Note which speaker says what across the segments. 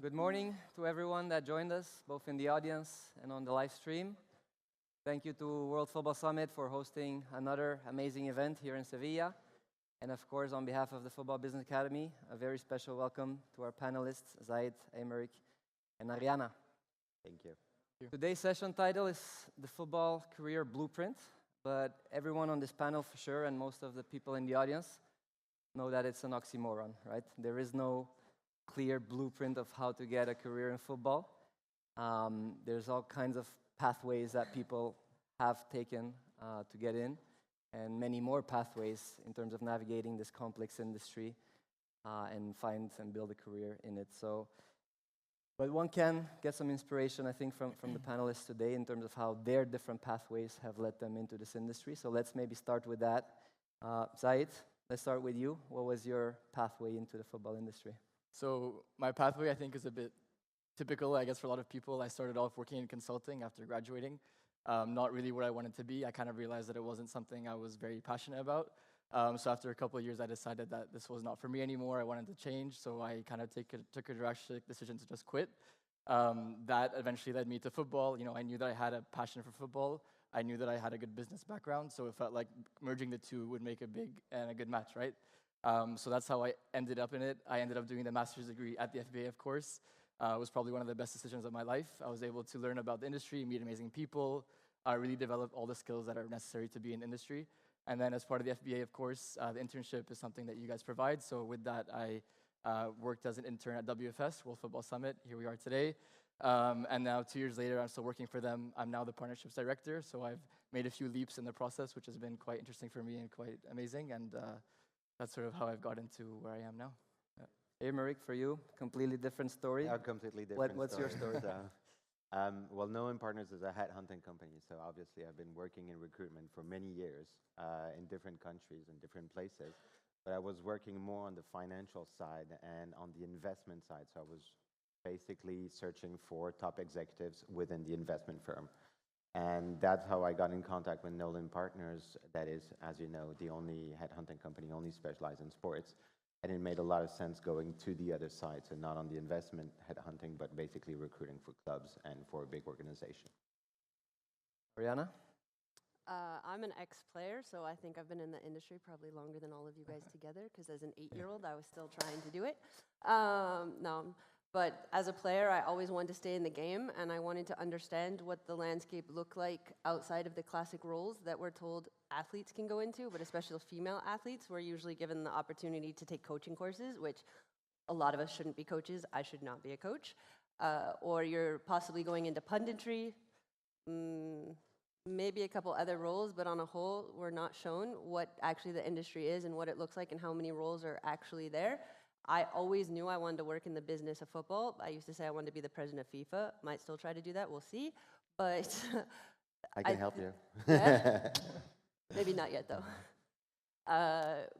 Speaker 1: Good morning to everyone that joined us, both in the audience and on the live stream. Thank you to World Football Summit for hosting another amazing event here in Sevilla. And of course, on behalf of the Football Business Academy, a very special welcome to our panelists, Zayd, Eymeric, and Arianna.
Speaker 2: Thank you.
Speaker 1: Today's session title is The Football Career Blueprint, but everyone on this panel for sure, and most of the people in the audience, know that it's an oxymoron, right? There is no clear blueprint of how to get a career in football. There's all kinds of pathways that people have taken to get in, and many more pathways in terms of navigating this complex industry and find and build a career in it. But one can get some inspiration, I think, from the panelists today in terms of how their different pathways have led them into this industry. So let's maybe start with that. Zayd, let's start with you. What was your pathway into the football industry?
Speaker 3: So my pathway, I think, is a bit typical, I guess, for a lot of people. I started off working in consulting after graduating. Not really what I wanted to be. I kind of realized that it wasn't something I was very passionate about. So after a couple of years, I decided that this was not for me anymore. I wanted to change, so I kind of took a drastic decision to just quit. That eventually led me to football. You know, I knew that I had a passion for football. I knew that I had a good business background, so it felt like merging the two would make a big and a good match, right? So that's how I ended up in it. I ended up doing the master's degree at the FBA, of course. It was probably one of the best decisions of my life. I was able to learn about the industry, meet amazing people, really develop all the skills that are necessary to be in the industry. And then as part of the FBA, of course, the internship is something that you guys provide. So with that, I worked as an intern at WFS, World Football Summit. Here we are today. And now 2 years later, I'm still working for them. I'm now the partnerships director. So I've made a few leaps in the process, which has been quite interesting for me and quite amazing. And that's sort of how I've got into where I am now.
Speaker 1: Eymeric, for you, completely different story.
Speaker 2: A completely different
Speaker 1: What's your story?
Speaker 2: Well, Nolan Partners is a headhunting company, so obviously I've been working in recruitment for many years in different countries and different places. But I was working more on the financial side and on the investment side. So I was basically searching for top executives within the investment firm. And that's how I got in contact with Nolan Partners. That is, as you know, the only headhunting company only specialized in sports. And it made a lot of sense going to the other side, so not on the investment headhunting, but basically recruiting for clubs and for a big organization.
Speaker 1: Arianna?
Speaker 4: I'm an ex-player, so I think I've been in the industry probably longer than all of you guys together, because as an 8-year-old, I was still trying to do it. But as a player, I always wanted to stay in the game, and I wanted to understand what the landscape looked like outside of the classic roles that we're told athletes can go into, but especially female athletes. We're usually given the opportunity to take coaching courses, which a lot of us shouldn't be coaches. I should not be a coach. Or you're possibly going into punditry, maybe a couple other roles, but on a whole, we're not shown what actually the industry is and what it looks like and how many roles are actually there. I always knew I wanted to work in the business of football. I used to say I wanted to be the president of FIFA. Might still try to do that. We'll see. But
Speaker 2: I can help you.
Speaker 4: Yeah? Maybe not yet, though.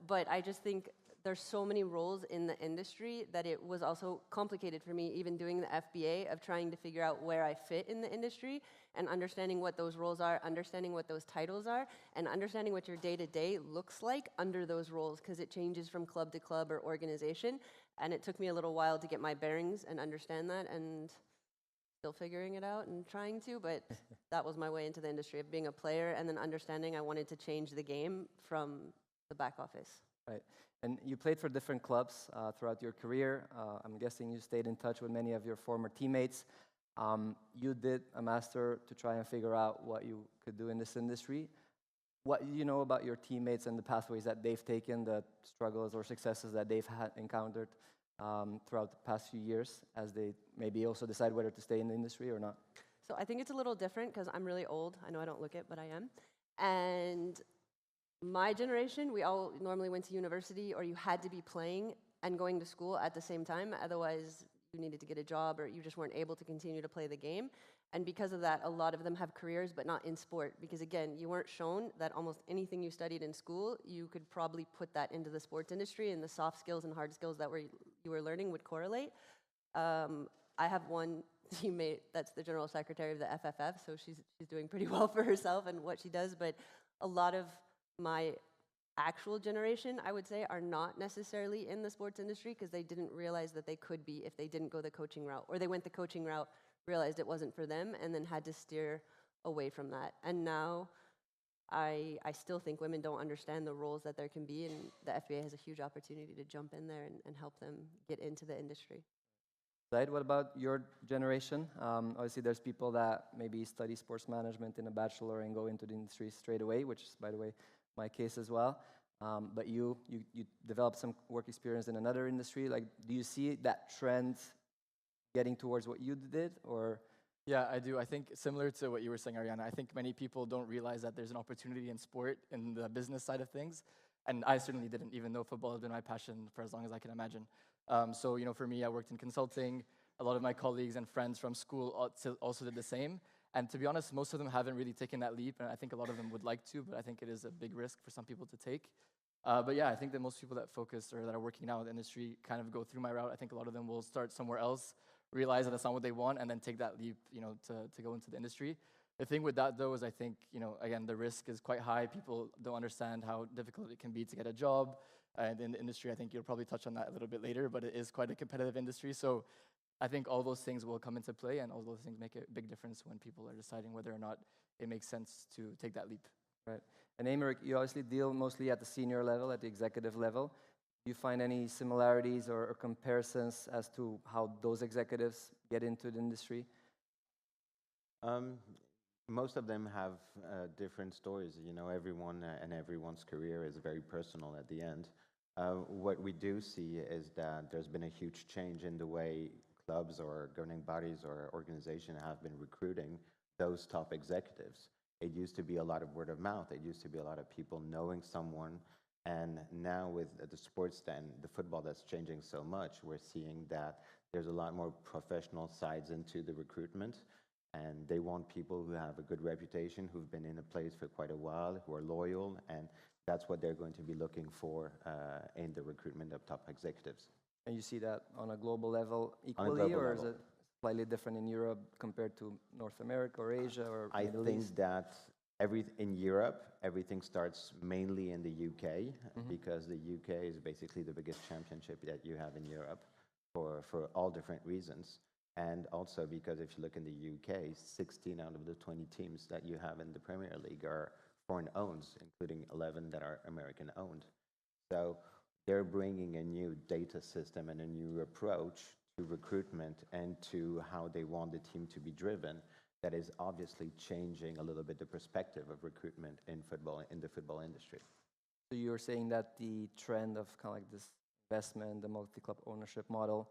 Speaker 4: But I just think there's so many roles in the industry that it was also complicated for me, even doing the FBA, of trying to figure out where I fit in the industry and understanding what those roles are, understanding what those titles are, and understanding what your day-to-day looks like under those roles, because it changes from club to club or organization. And it took me a little while to get my bearings and understand that, and still figuring it out and trying to, but that was my way into the industry of being a player and then understanding I wanted to change the game from the back office.
Speaker 1: Right. And you played for different clubs throughout your career. I'm guessing you stayed in touch with many of your former teammates. You did a master to try and figure out what you could do in this industry. What do you know about your teammates and the pathways that they've taken, the struggles or successes that they've encountered throughout the past few years, as they maybe also decide whether to stay in the industry or not?
Speaker 4: So I think it's a little different because I'm really old. I know I don't look it, but I am. And my generation, we all normally went to university, or you had to be playing and going to school at the same time. Otherwise, you needed to get a job, or you just weren't able to continue to play the game. And because of that, a lot of them have careers, but not in sport. Because again, you weren't shown that almost anything you studied in school, you could probably put that into the sports industry, and the soft skills and hard skills that you were learning would correlate. I have one teammate that's the general secretary of the FFF, so she's doing pretty well for herself and what she does. But a lot of my actual generation, I would say, are not necessarily in the sports industry because they didn't realize that they could be if they didn't go the coaching route, or they went the coaching route, realized it wasn't for them, and then had to steer away from that. And now I still think women don't understand the roles that there can be, and the FBA has a huge opportunity to jump in there and help them get into the industry.
Speaker 1: Zayd, what about your generation? Obviously, there's people that maybe study sports management in a bachelor and go into the industry straight away, which is, by the way, my case as well. But you developed some work experience in another industry. Like, do you see that trend getting towards what you did, or?
Speaker 3: Yeah, I do. I think similar to what you were saying, Arianna, I think many people don't realize that there's an opportunity in sport, in the business side of things. And I certainly didn't, even though football has been my passion for as long as I can imagine. So, you know, for me, I worked in consulting. A lot of my colleagues and friends from school also did the same. And to be honest, most of them haven't really taken that leap. And I think a lot of them would like to, but I think it is a big risk for some people to take. But yeah, I think that most people that focus or that are working now in the industry kind of go through my route. I think a lot of them will start somewhere else, realize that that's not what they want, and then take that leap, you know, to go into the industry. The thing with that, though, is I think, you know, again, the risk is quite high. People don't understand how difficult it can be to get a job. And in the industry, I think you'll probably touch on that a little bit later, but it is quite a competitive industry. So I think all those things will come into play, and all those things make a big difference when people are deciding whether or not it makes sense to take that leap.
Speaker 1: Right. And Eymeric, you obviously deal mostly at the senior level, at the executive level. Do you find any similarities or comparisons as to how those executives get into the industry?
Speaker 2: Most of them have different stories. You know, everyone and everyone's career is very personal at the end. What we do see is that there's been a huge change in the way clubs or governing bodies or organizations have been recruiting those top executives. It used to be a lot of word of mouth. It used to be a lot of people knowing someone. And now with the sports and the football that's changing so much, we're seeing that there's a lot more professional sides into the recruitment. And they want people who have a good reputation, who've been in a place for quite a while, who are loyal. And that's what they're going to be looking for in the recruitment of top executives.
Speaker 1: And you see that on a global level equally,
Speaker 2: global
Speaker 1: or
Speaker 2: level.
Speaker 1: is it slightly different in Europe compared to North America or Asia or Middle
Speaker 2: I think
Speaker 1: East?
Speaker 2: that in Europe, everything starts mainly in the UK, because the UK is basically the biggest championship that you have in Europe for all different reasons. And also because if you look in the UK, 16 out of the 20 teams that you have in the Premier League are foreign owned, including 11 that are American owned. So they're bringing a new data system and a new approach to recruitment and to how they want the team to be driven that is obviously changing a little bit the perspective of recruitment in football, in the football industry.
Speaker 1: So you're saying that the trend of kind of like this investment, the multi-club ownership model,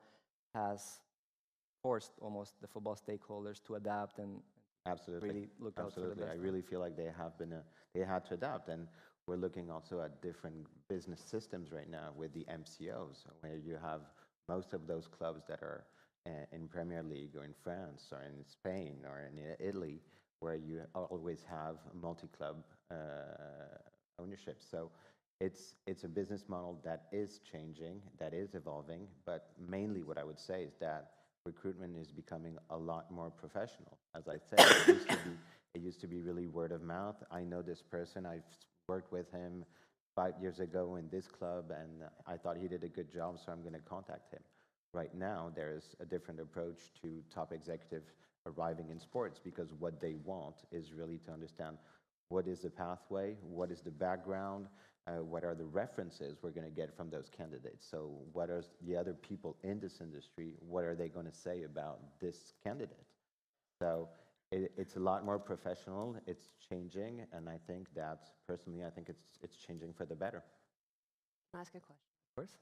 Speaker 1: has forced almost the football stakeholders to adapt and
Speaker 2: Absolutely.
Speaker 1: really look out for the best.
Speaker 2: I really feel like they had to adapt, and we're looking also at different business systems right now with the MCOs, where you have most of those clubs that are in Premier League or in France or in Spain or in Italy, where you always have multi-club ownership. So it's a business model that is changing, that is evolving, but mainly what I would say is that recruitment is becoming a lot more professional. As I said, it used to be really word of mouth. I know this person, I've worked with him 5 years ago in this club, and I thought he did a good job, so I'm going to contact him. Right now, there's a different approach to top executives arriving in sports, because what they want is really to understand what is the pathway, what is the background, what are the references we're going to get from those candidates. So what are the other people in this industry, what are they going to say about this candidate? So it's a lot more professional, it's changing, and I think that, personally, I think it's changing for the better.
Speaker 4: Can I ask a question?
Speaker 1: Of course.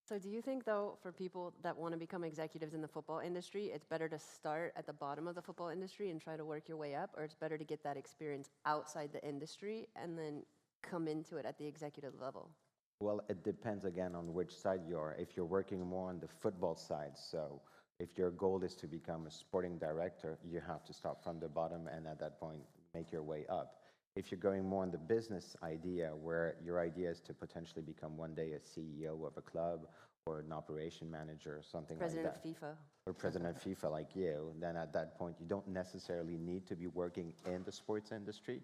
Speaker 4: So do you think, though, for people that want to become executives in the football industry, it's better to start at the bottom of the football industry and try to work your way up, or it's better to get that experience outside the industry and then come into it at the executive level?
Speaker 2: Well, it depends again on which side you are. If you're working more on the football side, so if your goal is to become a sporting director, you have to start from the bottom and at that point make your way up. If you're going more on the business idea, where your idea is to potentially become one day a CEO of a club or an operation manager or something like that.
Speaker 4: President of FIFA.
Speaker 2: Or president of FIFA like you, then at that point you don't necessarily need to be working in the sports industry,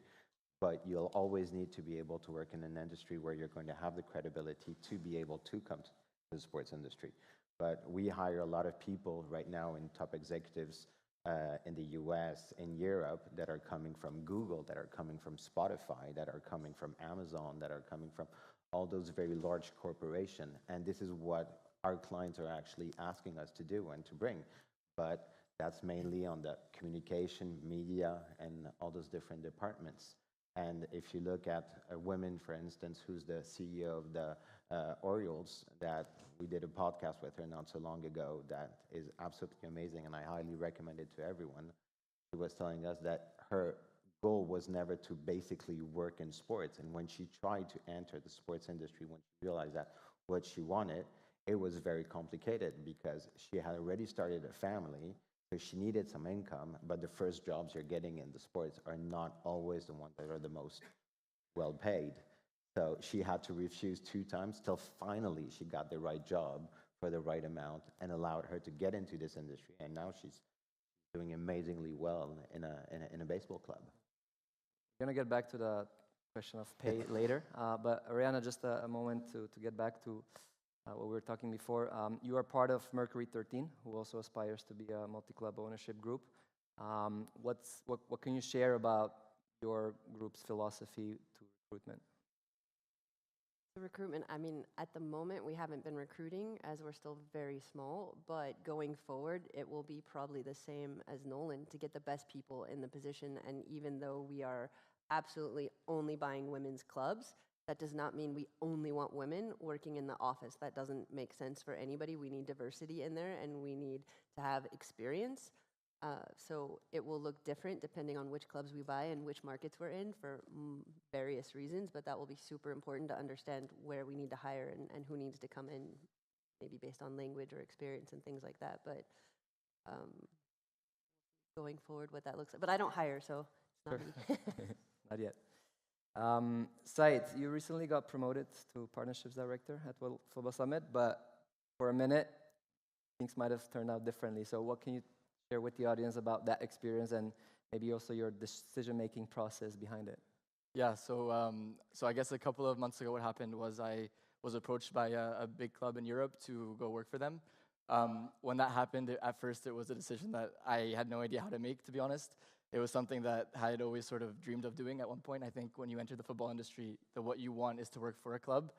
Speaker 2: but you'll always need to be able to work in an industry where you're going to have the credibility to be able to come to the sports industry. But we hire a lot of people right now in top executives in the US, in Europe, that are coming from Google, that are coming from Spotify, that are coming from Amazon, that are coming from all those very large corporations. And this is what our clients are actually asking us to do and to bring. But that's mainly on the communication, media, and all those different departments. And if you look at a woman, for instance, who's the CEO of the Orioles, that we did a podcast with her not so long ago, that is absolutely amazing, and I highly recommend it to everyone. She was telling us that her goal was never to basically work in sports, and when she tried to enter the sports industry, when she realized that what she wanted, it was very complicated because she had already started a family, so she needed some income, but the first jobs you're getting in the sports are not always the ones that are the most well paid. So she had to refuse 2 times till finally she got the right job for the right amount and allowed her to get into this industry. And now she's doing amazingly well in a baseball club.
Speaker 1: We're going to get back to the question of pay later. But Arianna, just a moment to get back to what we were talking before. You are part of Mercury 13, who also aspires to be a multi-club ownership group. What can you share about your group's philosophy to recruitment?
Speaker 4: The recruitment, I mean, at the moment, we haven't been recruiting as we're still very small, but going forward, it will be probably the same as Nolan to get the best people in the position. And even though we are absolutely only buying women's clubs, that does not mean we only want women working in the office. That doesn't make sense for anybody. We need diversity in there, and we need to have experience. So it will look different depending on which clubs we buy and which markets we're in for various reasons, but that will be super important to understand where we need to hire and who needs to come in, maybe based on language or experience and things like that. But going forward, what that looks like. But I don't hire, so it's not me.
Speaker 1: Not yet. Zayd, you recently got promoted to Partnerships Director at World Football Summit, but for a minute, things might have turned out differently. So what can you share with the audience about that experience and maybe also your decision-making process behind it?
Speaker 3: Yeah, so I guess a couple of months ago what happened was I was approached by a big club in Europe to go work for them. When that happened, at first it was a decision that I had no idea how to make, to be honest. It was something that I had always sort of dreamed of doing at one point. I think when you enter the football industry, what you want is to work for a club.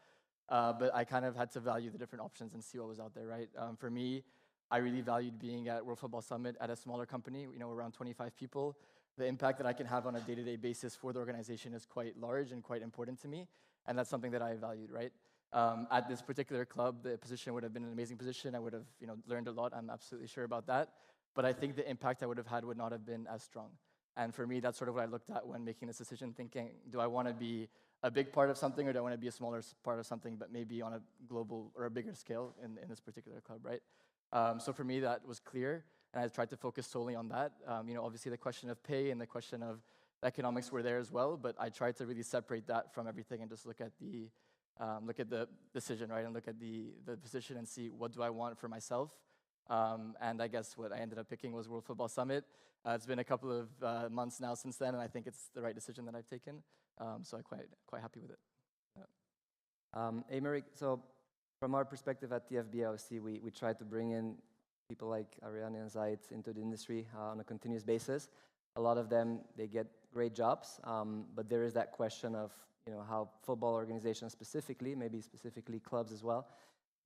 Speaker 3: But I kind of had to value the different options and see what was out there, right? For me, I really valued being at World Football Summit at a smaller company, around 25 people. The impact that I can have on a day-to-day basis for the organization is quite large and quite important to me, and that's something that I valued, right? At this particular club, the position would have been an amazing position. I would have, learned a lot. I'm absolutely sure about that. But I think the impact I would have had would not have been as strong. And for me, that's sort of what I looked at when making this decision, thinking, do I want to be a big part of something, or do I want to be a smaller part of something, but maybe on a global or a bigger scale in this particular club, right? So for me, that was clear, and I tried to focus solely on that. Obviously the question of pay and the question of economics were there as well, but I tried to really separate that from everything and just look at the decision, right, and look at the position and see what do I want for myself. And I guess what I ended up picking was World Football Summit. It's been a couple of months now since then, and I think it's the right decision that I've taken. So I'm quite happy with it.
Speaker 1: Eymeric, so from our perspective at the FBLC, we try to bring in people like Arianna and Zayd into the industry on a continuous basis. A lot of them, they get great jobs, but there is that question of how football organizations specifically, maybe specifically clubs as well,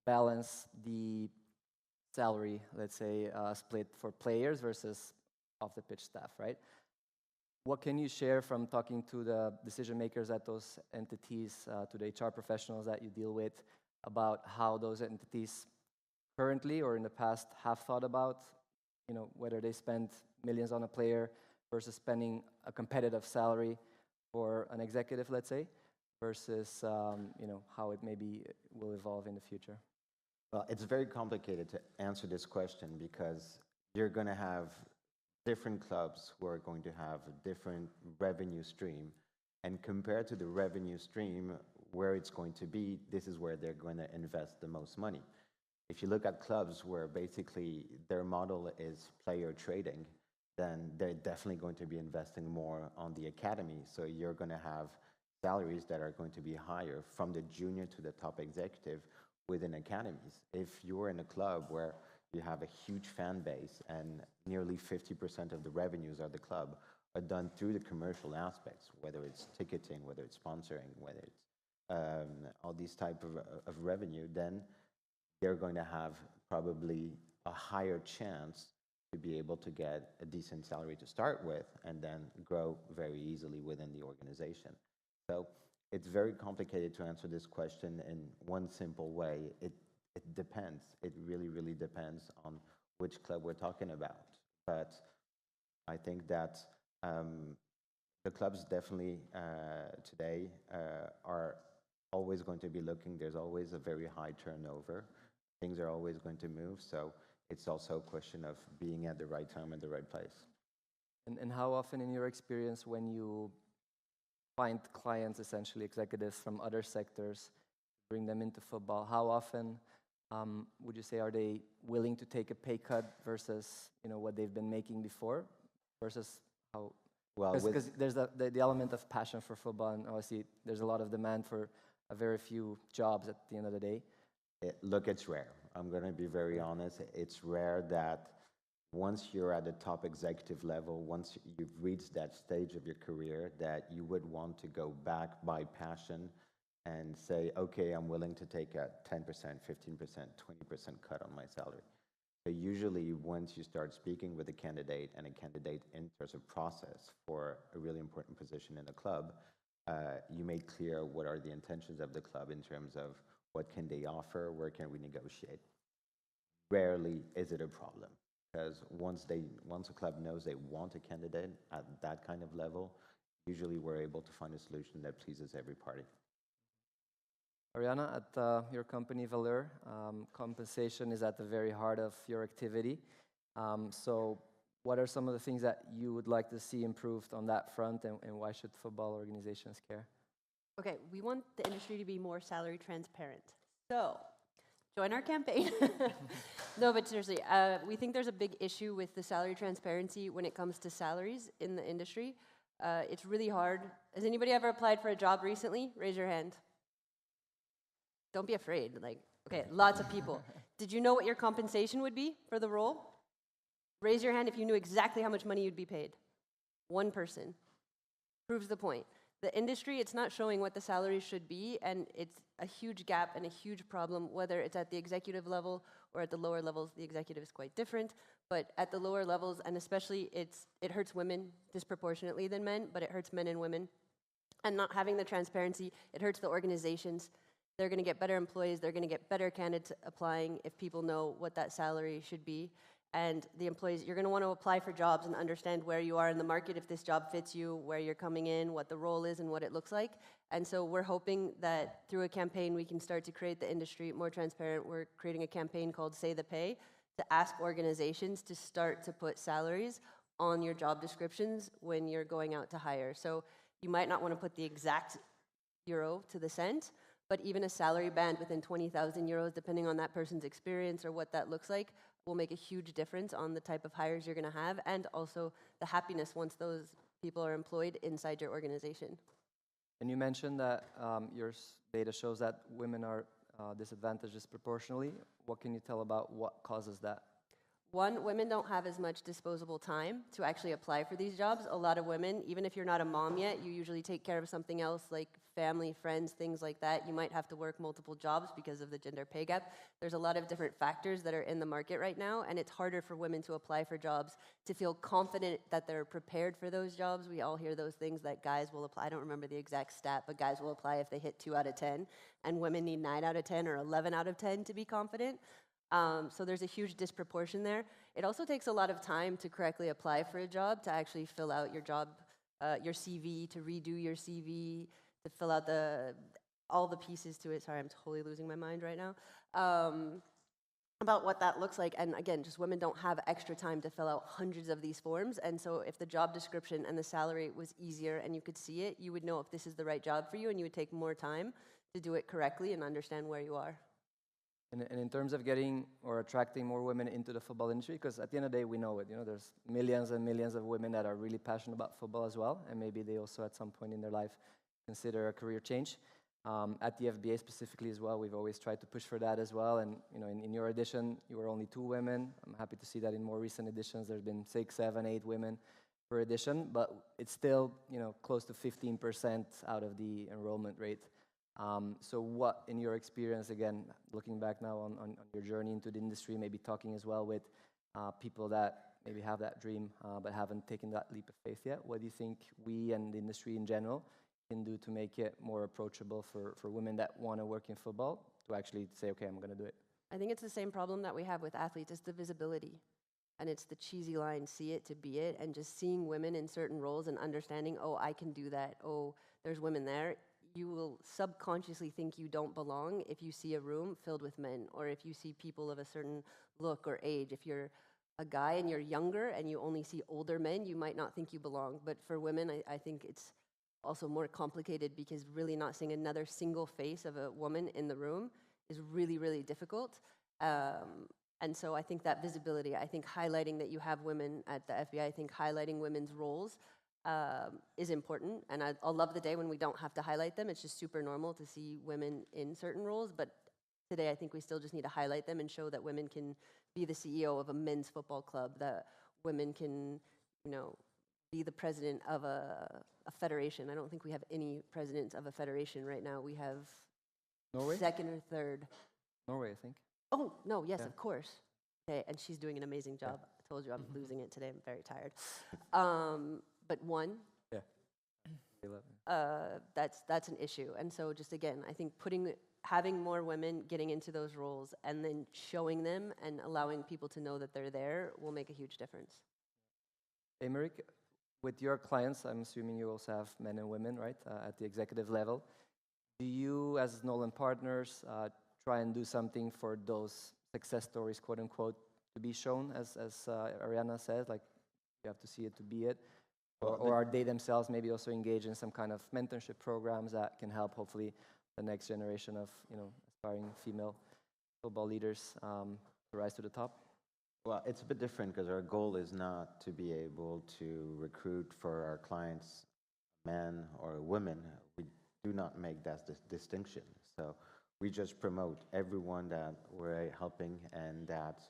Speaker 1: balance the salary, let's say, split for players versus off-the-pitch staff, right? What can you share from talking to the decision makers at those entities, to the HR professionals that you deal with, about how those entities currently or in the past have thought about, whether they spend millions on a player versus spending a competitive salary for an executive, let's say, versus, how it maybe will evolve in the future?
Speaker 2: Well, it's very complicated to answer this question because you're going to have different clubs who are going to have a different revenue stream. And compared to the revenue stream, where it's going to be, this is where they're going to invest the most money. If you look at clubs where basically their model is player trading, then they're definitely going to be investing more on the academy. So you're going to have salaries that are going to be higher from the junior to the top executive within academies. If you're in a club where you have a huge fan base and nearly 50% of the revenues of the club are done through the commercial aspects, whether it's ticketing, whether it's sponsoring, whether it's all these type of revenue, then they're going to have probably a higher chance to be able to get a decent salary to start with and then grow very easily within the organization. So it's very complicated to answer this question in one simple way. It depends. It really, really depends on which club we're talking about. But I think that the clubs definitely today are always going to be looking. There's always a very high turnover. Things are always going to move. So it's also a question of being at the right time at the right place.
Speaker 1: And how often in your experience when you find clients, essentially executives from other sectors, bring them into football, how often would you say are they willing to take a pay cut versus what they've been making before versus how?
Speaker 2: Well,
Speaker 1: because there's the element of passion for football, and obviously there's a lot of demand for a very few jobs at the end of the day.
Speaker 2: Look, it's rare. I'm going to be very honest. It's rare that once you're at the top executive level, once you've reached that stage of your career, that you would want to go back by passion and say, okay, I'm willing to take a 10%, 15%, 20% cut on my salary. So usually once you start speaking with a candidate and a candidate enters a process for a really important position in a club, you make clear what are the intentions of the club in terms of what can they offer, where can we negotiate. Rarely is it a problem, because once a club knows they want a candidate at that kind of level, usually we're able to find a solution that pleases every party.
Speaker 1: Arianna, at your company Valeur, compensation is at the very heart of your activity. So what are some of the things that you would like to see improved on that front, and why should football organizations care?
Speaker 4: Okay, we want the industry to be more salary transparent. So join our campaign. No, but seriously, we think there's a big issue with the salary transparency when it comes to salaries in the industry. It's really hard. Has anybody ever applied for a job recently? Raise your hand. Don't be afraid. Okay, lots of people. Did you know what your compensation would be for the role? Raise your hand if you knew exactly how much money you'd be paid. One person. Proves the point. The industry, it's not showing what the salaries should be, and it's a huge gap and a huge problem, whether it's at the executive level or at the lower levels. The executive is quite different, but at the lower levels, and especially it hurts women disproportionately than men, but it hurts men and women. And not having the transparency, it hurts the organizations. They're going to get better employees, they're going to get better candidates applying if people know what that salary should be. And the employees, you're going to want to apply for jobs and understand where you are in the market, if this job fits you, where you're coming in, what the role is, and what it looks like. And so we're hoping that through a campaign, we can start to create the industry more transparent. We're creating a campaign called Say the Pay to ask organizations to start to put salaries on your job descriptions when you're going out to hire. So you might not want to put the exact euro to the cent, but even a salary band within 20,000 euros, depending on that person's experience or what that looks like, will make a huge difference on the type of hires you're going to have, and also the happiness once those people are employed inside your organization.
Speaker 1: And you mentioned that your data shows that women are disadvantaged disproportionately. What can you tell about what causes that?
Speaker 4: One, women don't have as much disposable time to actually apply for these jobs. A lot of women, even if you're not a mom yet, you usually take care of something else like family, friends, things like that. You might have to work multiple jobs because of the gender pay gap. There's a lot of different factors that are in the market right now, and it's harder for women to apply for jobs, to feel confident that they're prepared for those jobs. We all hear those things that guys will apply. I don't remember the exact stat, but guys will apply if they hit 2 out of 10, and women need 9 out of 10 or 11 out of 10 to be confident. So there's a huge disproportion there. It also takes a lot of time to correctly apply for a job, to actually fill out your job, your CV, to redo your CV, to fill out all the pieces to it. Sorry, I'm totally losing my mind right now. About what that looks like. And again, just women don't have extra time to fill out hundreds of these forms. And so if the job description and the salary was easier and you could see it, you would know if this is the right job for you, and you would take more time to do it correctly and understand where you are.
Speaker 1: And in terms of getting or attracting more women into the football industry, because at the end of the day, we know it. There's millions and millions of women that are really passionate about football as well, and maybe they also at some point in their life consider a career change. At the FBA specifically as well, we've always tried to push for that as well. And in your edition, you were only 2 women. I'm happy to see that in more recent editions, there's been 6, 7, 8 women per edition, but it's still close to 15% out of the enrollment rate. So what, in your experience, again, looking back now on your journey into the industry, maybe talking as well with people that maybe have that dream but haven't taken that leap of faith yet, what do you think we and the industry in general can do to make it more approachable for women that want to work in football to actually say, okay, I'm going to do it?
Speaker 4: I think it's the same problem that we have with athletes. It's the visibility. And it's the cheesy line, see it to be it, and just seeing women in certain roles and understanding, oh, I can do that. Oh, there's women there. You will subconsciously think you don't belong if you see a room filled with men, or if you see people of a certain look or age. If you're a guy and you're younger and you only see older men, you might not think you belong. But for women, I think it's also more complicated, because really not seeing another single face of a woman in the room is really, really difficult. And so I think that visibility, I think highlighting that you have women at the FBI, I think highlighting women's roles is important. And I'll love the day when we don't have to highlight them. It's just super normal to see women in certain roles. But today, I think we still just need to highlight them and show that women can be the CEO of a men's football club, that women can, be the president of a federation. I don't think we have any presidents of a federation right now. We have
Speaker 1: Norway?
Speaker 4: second or third.
Speaker 1: Norway, I think.
Speaker 4: Oh, no, yes,
Speaker 1: Yeah.
Speaker 4: of course. Okay, and she's doing an amazing job. I told you I'm losing it today. I'm very tired. But one,
Speaker 1: Yeah.
Speaker 4: that's an issue. And so just again, I think having more women getting into those roles and then showing them and allowing people to know that they're there will make a huge difference.
Speaker 1: Eymeric, with your clients, I'm assuming you also have men and women, right, at the executive level. Do you, as Nolan partners, try and do something for those success stories, quote unquote, to be shown, as Arianna said, like you have to see it to be it? Or are they themselves maybe also engaged in some kind of mentorship programs that can help, hopefully, the next generation of aspiring female football leaders to rise to the top?
Speaker 2: Well, it's a bit different because our goal is not to be able to recruit for our clients men or women. We do not make that distinction. So we just promote everyone that we're helping and that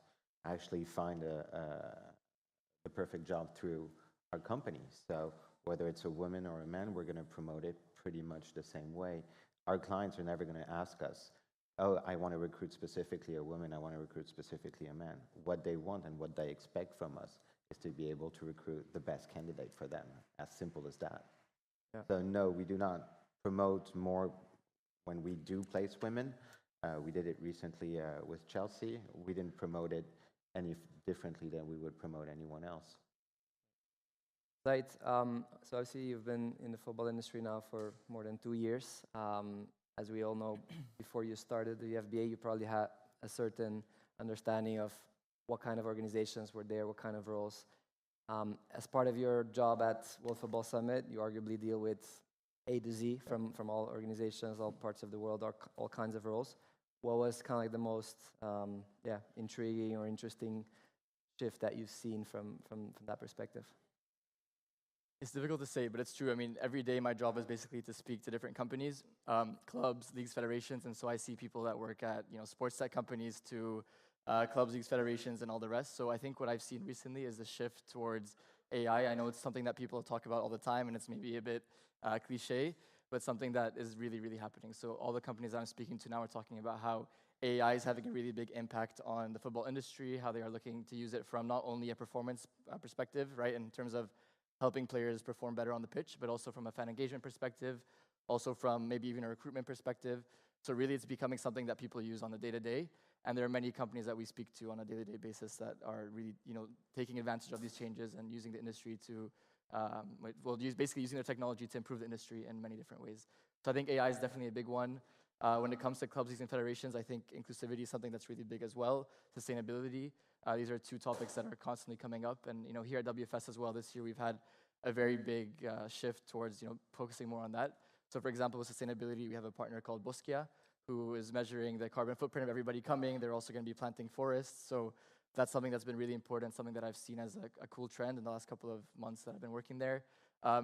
Speaker 2: actually find the perfect job through our company. So whether it's a woman or a man, we're going to promote it pretty much the same way. Our clients are never going to ask us, oh, I want to recruit specifically a woman, I want to recruit specifically a man. What they want and what they expect from us is to be able to recruit the best candidate for them, as simple as that. Yeah. So no, we do not promote more when we do place women. We did it recently with Chelsea. We didn't promote it any differently than we would promote anyone else.
Speaker 1: Right. So obviously you've been in the football industry now for more than 2 years. As we all know, before you started the FBA, you probably had a certain understanding of what kind of organizations were there, what kind of roles. As part of your job at World Football Summit, you arguably deal with A to Z from all organizations, all parts of the world, all kinds of roles. What was kind of like the most intriguing or interesting shift that you've seen from that perspective?
Speaker 3: It's difficult to say, but it's true. I mean, every day my job is basically to speak to different companies, clubs, leagues, federations, and so I see people that work at sports tech companies to clubs, leagues, federations, and all the rest. So I think what I've seen recently is the shift towards AI. I know it's something that people talk about all the time, and it's maybe a bit cliche, but something that is really, really happening. So all the companies that I'm speaking to now are talking about how AI is having a really big impact on the football industry, how they are looking to use it from not only a performance perspective, right, in terms of helping players perform better on the pitch, but also from a fan engagement perspective, also from maybe even a recruitment perspective. So really it's becoming something that people use on the day-to-day. And there are many companies that we speak to on a day-to-day basis that are really, taking advantage of these changes and using the industry to, basically using their technology to improve the industry in many different ways. So I think AI is definitely a big one. When it comes to clubs, leagues, and federations, I think inclusivity is something that's really big as well. Sustainability. These are two topics that are constantly coming up. And here at WFS as well, this year we've had a very big shift towards focusing more on that. So for example, with sustainability, we have a partner called Boskia who is measuring the carbon footprint of everybody coming. They're also going to be planting forests. So that's something that's been really important, something that I've seen as a cool trend in the last couple of months that I've been working there.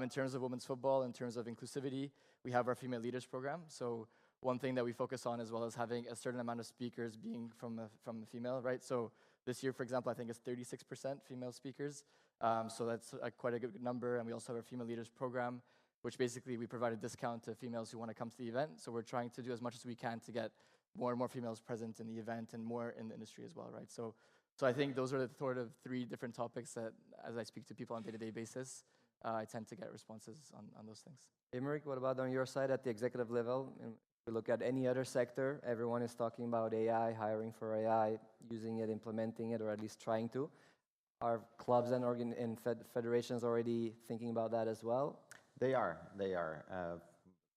Speaker 3: In terms of women's football, in terms of inclusivity, we have our female leaders program. So one thing that we focus on, as well as having a certain amount of speakers being from a female, right? So this year, for example, I think it's 36% female speakers. So that's quite a good number. And we also have our female leaders program, which basically we provide a discount to females who want to come to the event. So we're trying to do as much as we can to get more and more females present in the event and more in the industry as well, right? So I think those are the sort of 3 different topics that, as I speak to people on a day-to-day basis, I tend to get responses on those things.
Speaker 1: Eymeric, what about on your side at the executive level? If we look at any other sector, everyone is talking about AI, hiring for AI, using it, implementing it, or at least trying to. Are clubs and federations already thinking about that as well?
Speaker 2: They are.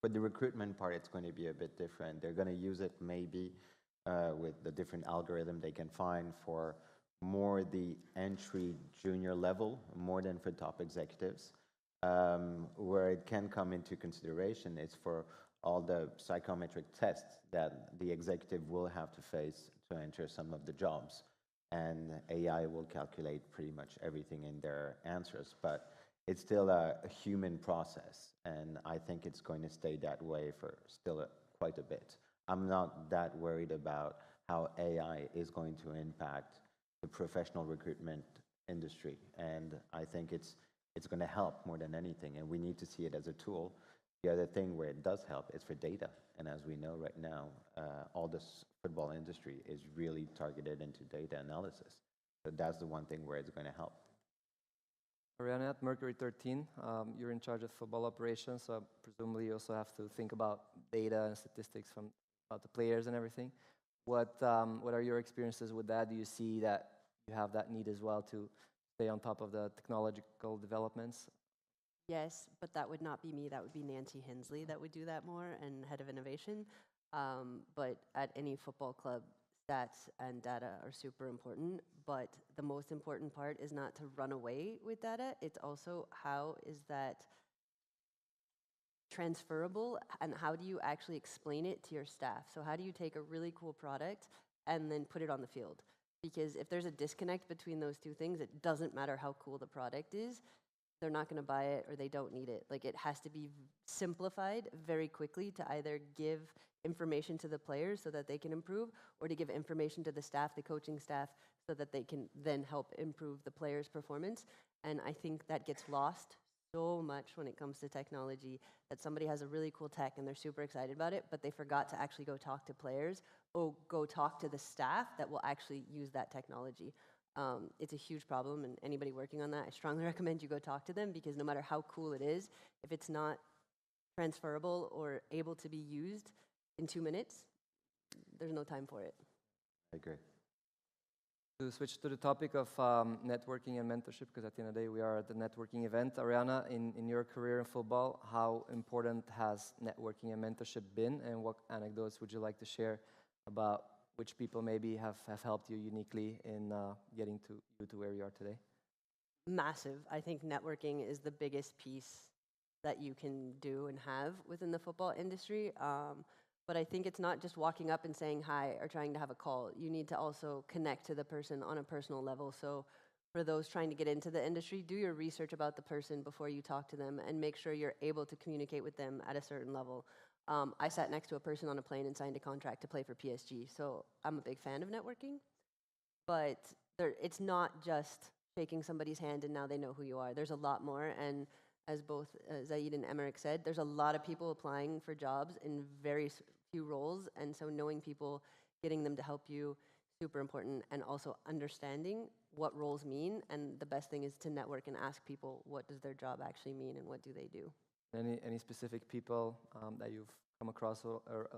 Speaker 2: For the recruitment part, it's going to be a bit different. They're going to use it maybe with the different algorithm they can find for more the entry junior level, more than for top executives. Where it can come into consideration is for all the psychometric tests that the executive will have to face to enter some of the jobs. And AI will calculate pretty much everything in their answers, but it's still a human process, and I think it's going to stay that way for still quite a bit. I'm not that worried about how AI is going to impact the professional recruitment industry, and I think it's going to help more than anything, and we need to see it as a tool. The other thing where it does help is for data, and as we know right now, all this football industry is really targeted into data analysis. So that's the one thing where it's going to help.
Speaker 1: Arianna, at Mercury 13, you're in charge of football operations, so presumably you also have to think about data and statistics about the players and everything. What are your experiences with that? Do you see that you have that need as well to stay on top of the technological developments?
Speaker 4: Yes, but that would not be me. That would be Nancy Hensley that would do that more, and head of innovation. But at any football club, stats and data are super important. But the most important part is not to run away with data. It's also how is that transferable, and how do you actually explain it to your staff? So how do you take a really cool product and then put it on the field? Because if there's a disconnect between those 2 things, it doesn't matter how cool the product is. They're not going to buy it, or they don't need it. Like, it has to be simplified very quickly to either give information to the players so that they can improve, or to give information to the staff, the coaching staff, so that they can then help improve the players' performance. And I think that gets lost so much when it comes to technology, that somebody has a really cool tech and they're super excited about it, but they forgot to actually go talk to players or go talk to the staff that will actually use that technology. It's a huge problem, and anybody working on that, I strongly recommend you go talk to them, because no matter how cool it is, if it's not transferable or able to be used in 2 minutes, there's no time for it.
Speaker 2: I agree.
Speaker 1: To switch to the topic of networking and mentorship, because at the end of the day we are at the networking event. Arianna, in your career in football, how important has networking and mentorship been, and what anecdotes would you like to share about which people maybe have helped you uniquely in getting you to where you are today?
Speaker 4: Massive. I think networking is the biggest piece that you can do and have within the football industry. But I think it's not just walking up and saying hi or trying to have a call. You need to also connect to the person on a personal level. So for those trying to get into the industry, do your research about the person before you talk to them, and make sure you're able to communicate with them at a certain level. I sat next to a person on a plane and signed a contract to play for PSG, so I'm a big fan of networking. But it's not just shaking somebody's hand and now they know who you are. There's a lot more, and as both Zayd and Eymeric said, there's a lot of people applying for jobs in very few roles, and so knowing people, getting them to help you, super important, and also understanding what roles mean. And the best thing is to network and ask people, what does their job actually mean and what do they do?
Speaker 1: Any specific people that you've come across or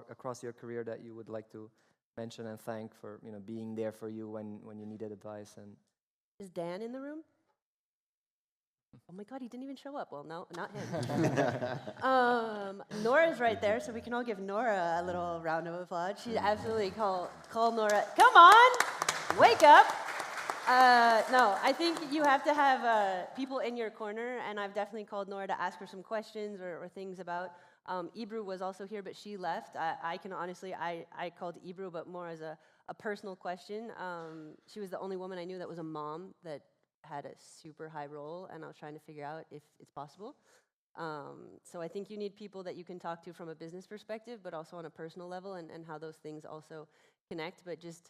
Speaker 1: across your career that you would like to mention and thank for being there for you when you needed advice? And
Speaker 4: is Dan in the room? Oh my God, he didn't even show up. Well, no, not him. Nora's right there, so we can all give Nora a little round of applause. She absolutely call Nora. Come on, wake up. No, I think you have to have people in your corner, and I've definitely called Nora to ask her some questions or things about Ebru was also here, but she left. I can honestly, I called Ebru, but more as a personal question. She was the only woman I knew that was a mom that had a super high role, and I was trying to figure out if it's possible. So I think you need people that you can talk to from a business perspective, but also on a personal level, and how those things also connect. But just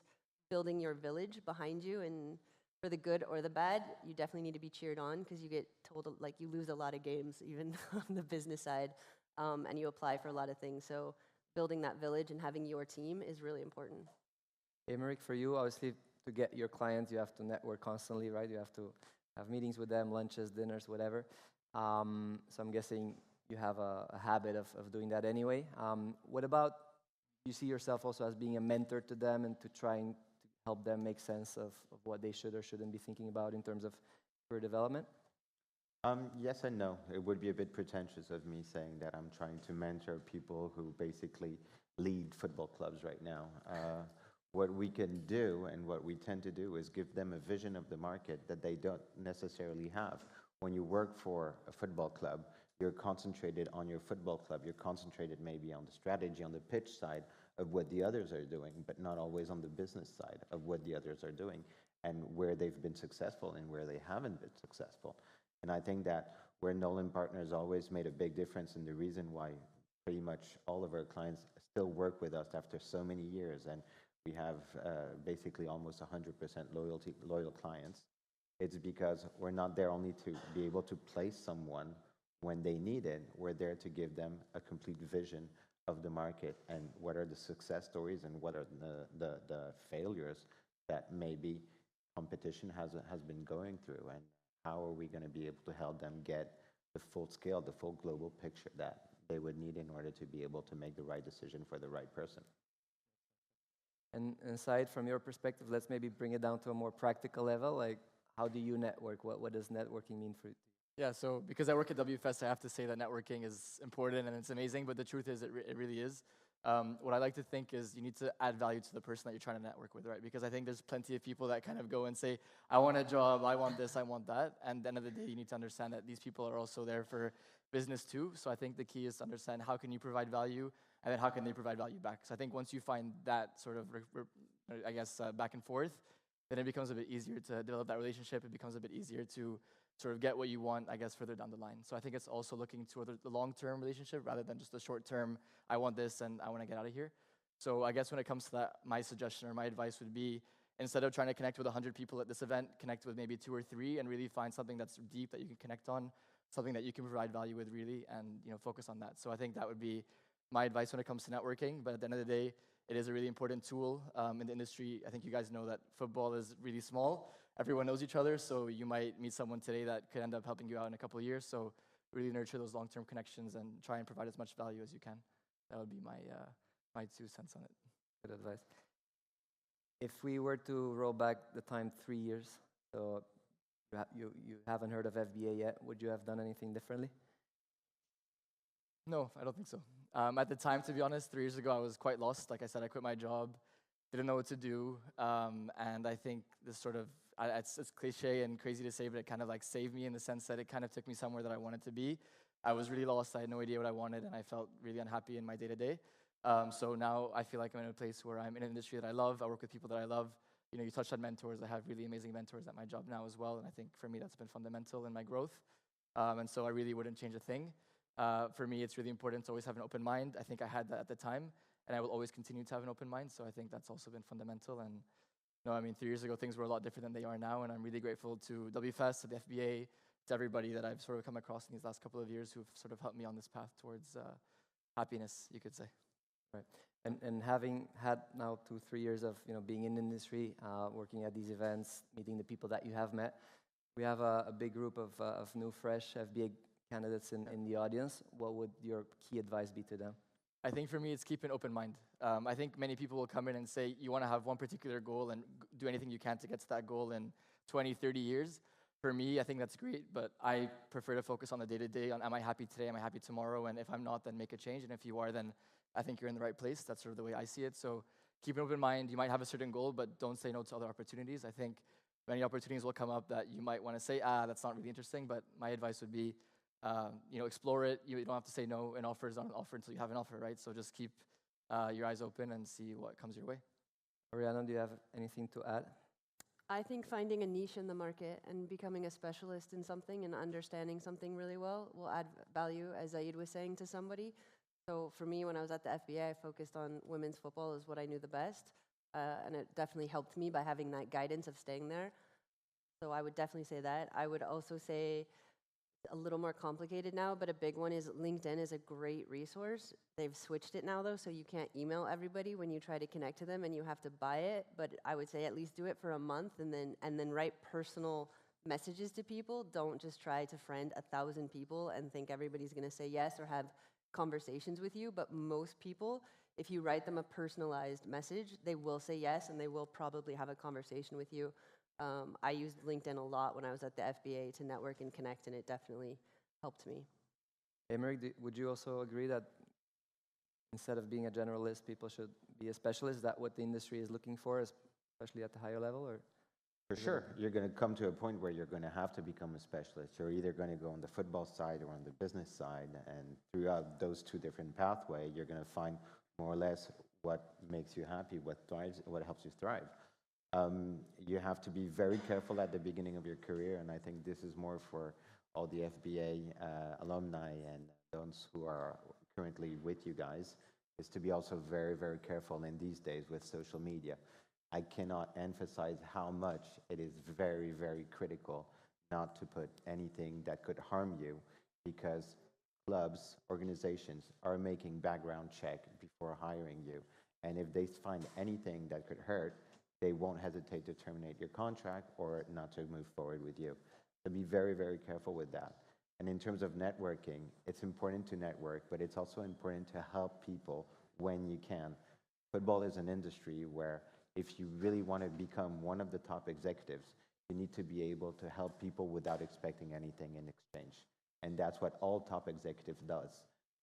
Speaker 4: building your village behind you, and for the good or the bad, you definitely need to be cheered on, because you get told, like, you lose a lot of games, even on the business side, and you apply for a lot of things. So building that village and having your team is really important.
Speaker 1: Eymeric, for you, obviously, to get your clients, you have to network constantly, right? You have to have meetings with them, lunches, dinners, whatever. So I'm guessing you have a habit of doing that anyway. What about, you see yourself also as being a mentor to them and to trying to help them make sense of what they should or shouldn't be thinking about in terms of career development?
Speaker 2: Yes and no. It would be a bit pretentious of me saying that I'm trying to mentor people who basically lead football clubs right now. What we can do and what we tend to do is give them a vision of the market that they don't necessarily have. When you work for a football club, you're concentrated on your football club. You're concentrated maybe on the strategy, on the pitch side of what the others are doing, but not always on the business side of what the others are doing and where they've been successful and where they haven't been successful. And I think that where Nolan Partners always made a big difference, and the reason why pretty much all of our clients still work with us after so many years, and we have basically almost 100% loyal clients, it's because we're not there only to be able to place someone when they need it. We're there to give them a complete vision of the market and what are the success stories and what are the failures that maybe competition has been going through, and how are we going to be able to help them get the full scale, the full global picture that they would need in order to be able to make the right decision for the right person.
Speaker 1: And aside from your perspective, let's maybe bring it down to a more practical level. Like, how do you network? What does networking mean for you?
Speaker 3: Yeah, so because I work at WFS, I have to say that networking is important and it's amazing, but the truth is it really is. What I like to think is you need to add value to the person that you're trying to network with, right? Because I think there's plenty of people that kind of go and say, I want a job, I want this, I want that. And at the end of the day, you need to understand that these people are also there for business too. So I think the key is to understand how can you provide value, and then how can they provide value back. So I think once you find that sort of, back and forth, then it becomes a bit easier to develop that relationship. It becomes a bit easier to sort of get what you want, I guess, further down the line. So I think it's also looking toward the long-term relationship rather than just the short-term, I want this and I want to get out of here. So I guess when it comes to that, my suggestion or my advice would be, instead of trying to connect with 100 people at this event, connect with maybe 2 or 3 and really find something that's deep that you can connect on, something that you can provide value with really, and focus on that. So I think that would be my advice when it comes to networking. But at the end of the day, it is a really important tool in the industry. I think you guys know that football is really small. Everyone knows each other, so you might meet someone today that could end up helping you out in a couple of years. So really nurture those long-term connections and try and provide as much value as you can. That would be my 2 cents on it.
Speaker 1: Good advice. If we were to roll back the time 3 years, so you haven't heard of FBA yet, would you have done anything differently?
Speaker 3: No, I don't think so. At the time, to be honest, 3 years ago, I was quite lost. Like I said, I quit my job, didn't know what to do, and I think this sort of, it's cliche and crazy to say, but it kind of like saved me in the sense that it kind of took me somewhere that I wanted to be. I was really lost. I had no idea what I wanted, and I felt really unhappy in my day-to-day. So now I feel like I'm in a place where I'm in an industry that I love. I work with people that I love. You touched on mentors. I have really amazing mentors at my job now as well, and I think for me that's been fundamental in my growth. And so I really wouldn't change a thing. For me, it's really important to always have an open mind. I think I had that at the time, and I will always continue to have an open mind. So I think that's also been fundamental. And 3 years ago, things were a lot different than they are now, and I'm really grateful to WFS, to the FBA, to everybody that I've sort of come across in these last couple of years who've sort of helped me on this path towards happiness, you could say.
Speaker 1: Right. And having had now 2-3 years of being in the industry, working at these events, meeting the people that you have met, we have a big group of new, fresh FBA candidates in the audience. What would your key advice be to them?
Speaker 3: I think for me, it's keep an open mind. I think many people will come in and say, you want to have one particular goal and do anything you can to get to that goal in 20, 30 years. For me, I think that's great, but I prefer to focus on the day-to-day, on am I happy today, am I happy tomorrow, and if I'm not, then make a change, and if you are, then I think you're in the right place. That's sort of the way I see it. So keep an open mind. You might have a certain goal, but don't say no to other opportunities. I think many opportunities will come up that you might want to say, that's not really interesting, but my advice would be, explore it. You don't have to say no. An offer is not an offer until you have an offer, right? So just keep your eyes open and see what comes your way.
Speaker 1: Arianna, do you have anything to add?
Speaker 4: I think finding a niche in the market and becoming a specialist in something and understanding something really well will add value, as Zayd was saying to somebody. So for me, when I was at the FBA, I focused on women's football as what I knew the best. And it definitely helped me by having that guidance of staying there. So I would definitely say that. I would also say a little more complicated now, but a big one is LinkedIn is a great resource. They've switched it now, though, so you can't email everybody when you try to connect to them, and you have to buy it. But I would say at least do it for a month, and then write personal messages to people. Don't just try to friend 1,000 people and think everybody's going to say yes or have conversations with you. But most people, if you write them a personalized message, they will say yes, and they will probably have a conversation with you. I used LinkedIn a lot when I was at the FBA to network and connect, and it definitely helped me.
Speaker 1: Eymeric, would you also agree that instead of being a generalist, people should be a specialist? Is that what the industry is looking for, especially at the higher level? Or
Speaker 2: For sure, you're going to come to a point where you're going to have to become a specialist. You're either going to go on the football side or on the business side, and throughout those two different pathways, you're going to find more or less what makes you happy, what thrives, what helps you thrive. You have to be very careful at the beginning of your career, and I think this is more for all the FBA alumni and those who are currently with you guys, is to be also very, very careful in these days with social media. I cannot emphasize how much it is very, very critical not to put anything that could harm you, because clubs, organizations are making background check before hiring you. And if they find anything that could hurt, they won't hesitate to terminate your contract or not to move forward with you. So be very, very careful with that. And in terms of networking, it's important to network, but it's also important to help people when you can. Football is an industry where if you really want to become one of the top executives, you need to be able to help people without expecting anything in exchange. And that's what all top executives does.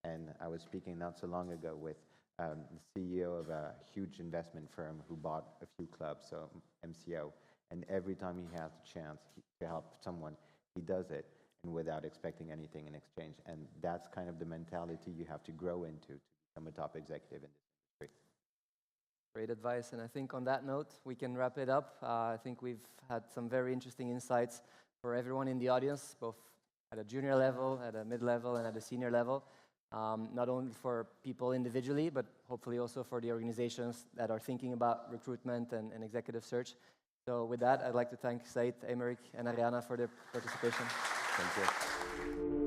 Speaker 2: And I was speaking not so long ago with the CEO of a huge investment firm who bought a few clubs, so MCO, and every time he has a chance to help someone, he does it, and without expecting anything in exchange. And that's kind of the mentality you have to grow into to become a top executive in this industry.
Speaker 1: Great advice, and I think on that note, we can wrap it up. I think we've had some very interesting insights for everyone in the audience, both at a junior level, at a mid-level, and at a senior level. Not only for people individually, but hopefully also for the organizations that are thinking about recruitment and executive search. So with that, I'd like to thank Zayd, Eymeric, and Arianna for their participation.
Speaker 2: Thank you.